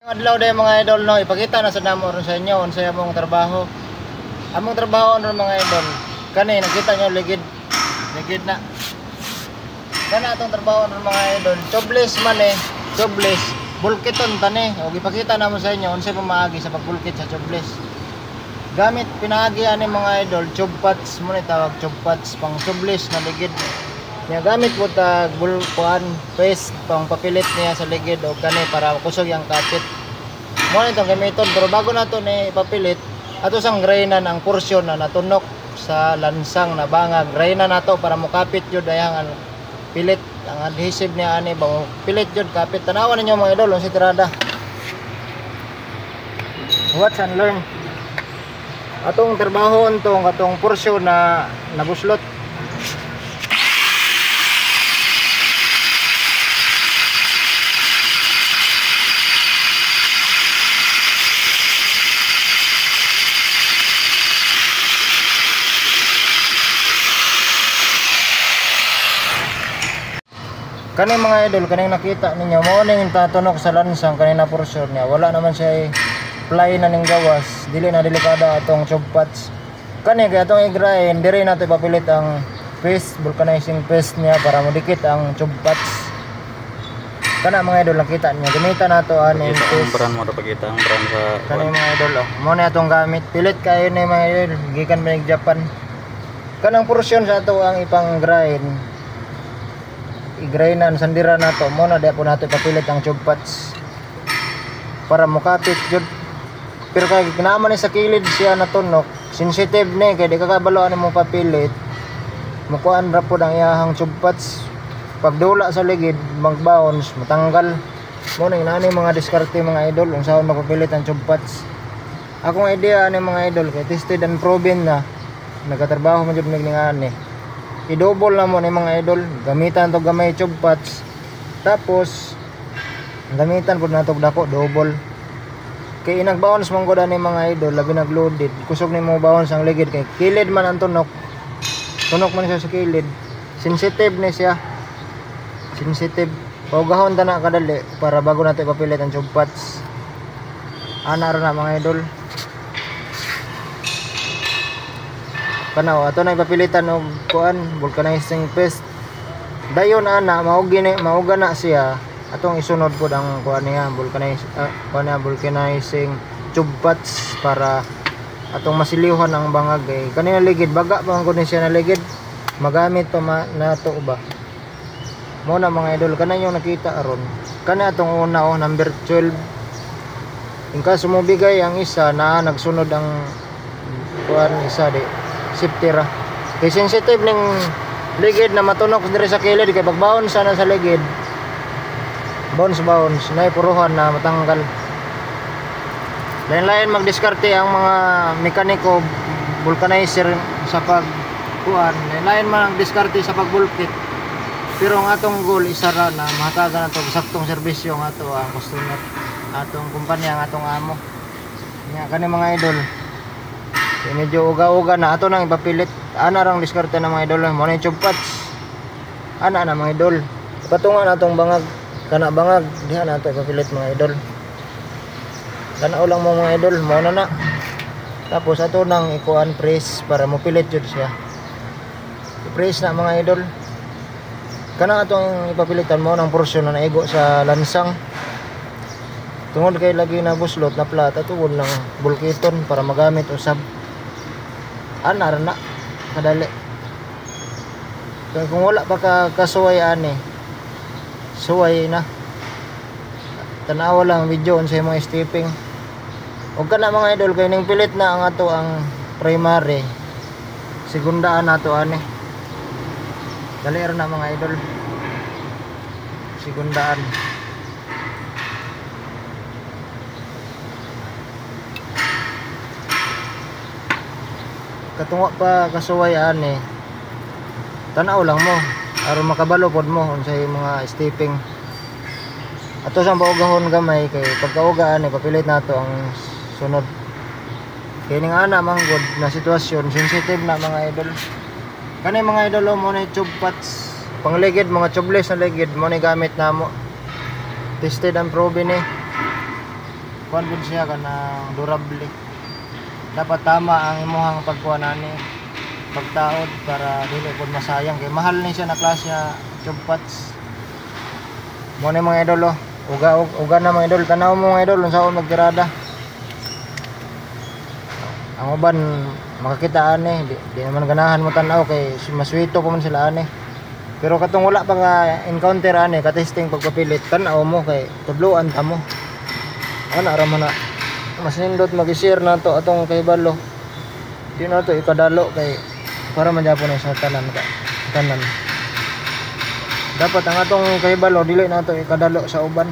Adlaw day mga idol no, ipakita na sa namo ron sa inyo unsay among trabaho. Among trabaho ron mga idol. Kani nakita nyo ligid na. Kana atong trabaho ron mga idol. Tubeless man tubeless. Bulkiton tani. Og ipakita namo sa inyo unsay pamaagi sa pagbulkit sa tubeless. Gamit pinaagi ani mga idol, tube pads mo ni tawag tube pads pang tubeless na ligid. Nya gamit po tag bulkuan paste pang papilit niya sa ligid o kani para kusog yang kapit. Mo ni tong gamiton pero bago nato ni ipapilit ato sang grainan ang porsyon na natunok sa lansang na bangag. Grainan nato para mokapit jud dayang pilit ang adhesive niya ani ba pilit jud kapit. Tanawan ninyo mga idol unsay tirada. Watch and learn. Atong trabaho tong katong porsyon na nabuslot. Kani mga idol, kaning nakita ninyo mo ning tatunok sa lansang kanina porsyon niya. Wala naman siya fly na ning gawas. Dili na delikada atong tube pads. Kani kay atong i-grind diri nato ipapilit ang paste, vulcanizing paste niya para modikit ang tube pads. Kana mga idol nakita niyo, gamitan nato ani paste. Brand mo pakita ang brand sa kani mga idol mo na atong gamit. Pilit kayo ni mga idol, gikan man Japan. Kanang porsyon sa ato ang ipang grind. I-grainan sandira nato mo na di po nato ipapilit ang tube pads para mukapit jud. Pero kay kinaaman ni sa kilid siya natunok, sensitive ni kay di kakabalo ani mo papilit. Mukuan ra pud ang iyahang tube pads. Pagdula sa ligid mag-bounce, matanggal. Mo na inani mga diskarte mga idol unsaon mapapilit ang tube pads. Akong idea ani mga idol kay tested and proven na nagatrabaho man jud mig ningani. I-double na mo ni mga idol, gamitan to gamay tube pads. Tapos gamitan pud nato dako double. Kay nag-bounce man gud ani mga idol, labi nag-loaded. Kusog ni mo bounce ang ligid kay kilid man ang tunok. Tunok man siya sa kilid. Sensitive ni siya. Sensitive. Paugahon ta na kadali para bago nato ipapilit ang tube pads. Ana ra na mga idol. Kanaw ato na ipapilitan og kuan vulcanizing paste. Dayon ana mauga na siya atong isunod pud ang kuan niya vulcanizing tube pads para atong masilihuhan ang bangag. Kanina ligid baga pa man siya na ligid magamit pa nato ba. Mo na mga idol kana yung nakita aron. Kana atong una number 12. In kaso mo bigay ang isa na nagsunod ang kuan isa di safety ra. Kay sensitive ning ligid na matunok diri sa kilid kay pag bounce sana sa ligid. Bounce na ipuruhan na matanggal. Lain-lain magdiskarte ang mga mekaniko vulcanizer sa pagkuan. Lain-lain man ang diskarte sa pagbulkit. Pero ang atong goal isa ra na mahatagan nato saktong serbisyo ang ato ang customer, atong kumpanya, ang atong amo. Nya kani mga idol. Medyo uga-uga na ato nang ipapilit. Ana rang diskarte ng mga idol mo ni tube pads. Ana na mga idol. Patungan atong bangag kana bangag diha nato ipapilit mga idol. Kana ulang mo mga idol mo na. Tapos ato nang ikuan press para mopilit jud siya. I-press na mga idol. Kana atong ipapilitan mo ng porsyon na naigo sa lansang. Tungod kay lagi na buslot na plata tuwon lang bulkiton para magamit usab. Ana na kadali. Kung wala pa kasuway ani suway na tanawa lang video sa mga stepping. Og kana mga idol kay ning pilit na ang ato ang primary segundaan nato ani dali ra na mga idol segundaan. Katunga pa kasuway ani tanaw lang mo aron makabalo pod mo unsay mga stepping. Ato sang paugahon gamay kay pagkauga ani papilit nato ang sunod. Kay ning ana manggod na sitwasyon sensitive na mga idol. Kani mga idol mo ni tube pads pangligid mga tubeless na ligid mo ni gamit namo. Tested and proven kuan pud siya kanang durable. Dapat tama ang imuhang pagkuan ani pagtaod para dili pud masayang kay mahal ni siya na klase nga tube pots. Mo ni mga idol oh. Uga na mga idol, tanaw mo mga idol unsaon magtirada. Ang uban makakita ani, di naman ganahan mo tanaw kay maswito pa man sila ani. Pero katong wala pa nga encounter ani ka testing pagpapilit tanaw mo kay tudloan ta mo. Ana ra man na mas nindot mag-share na to atong kahibalo. Di na to ikadalo kay para man gyapon sa tanan ka. Tanan. Dapat ang atong kahibalo dili na to ikadalo sa uban.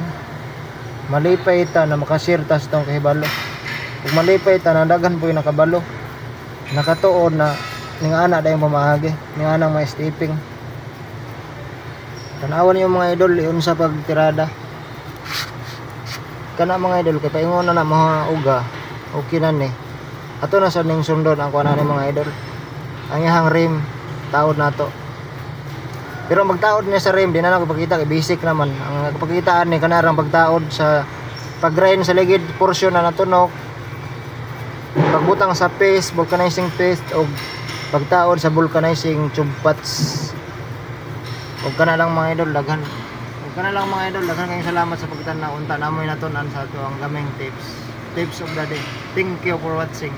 Malipay ta na makashare ta sa tong kahibalo. Kung malipay ta na daghan po yung nakabalo. Nakatuod na ning ana dayong pamahagi, ning anang may stepping. Tanawan niyo mga idol unsa pagtirada. Kana mga idol kay paingon na mga uga. Okay na ni. Ato na sa ning sundon ang kuan ni mga idol. Ang iyang rim taod nato. Pero magtaod niya sa rim di na nakapakita kay basic naman. Ang nakapakitaan ni kanarang pagtaod sa pag-grind sa ligid portion na natunok. Pagbutang sa paste, vulcanizing paste o pagtaod sa vulcanizing tube pots. Ug kana lang mga idol daghan. Ug kana lang mga idol daghan kayong salamat sa pagtan-aw unta namoy natun-an sa ato ang gaming tips. Tips of the day. Thank you for watching.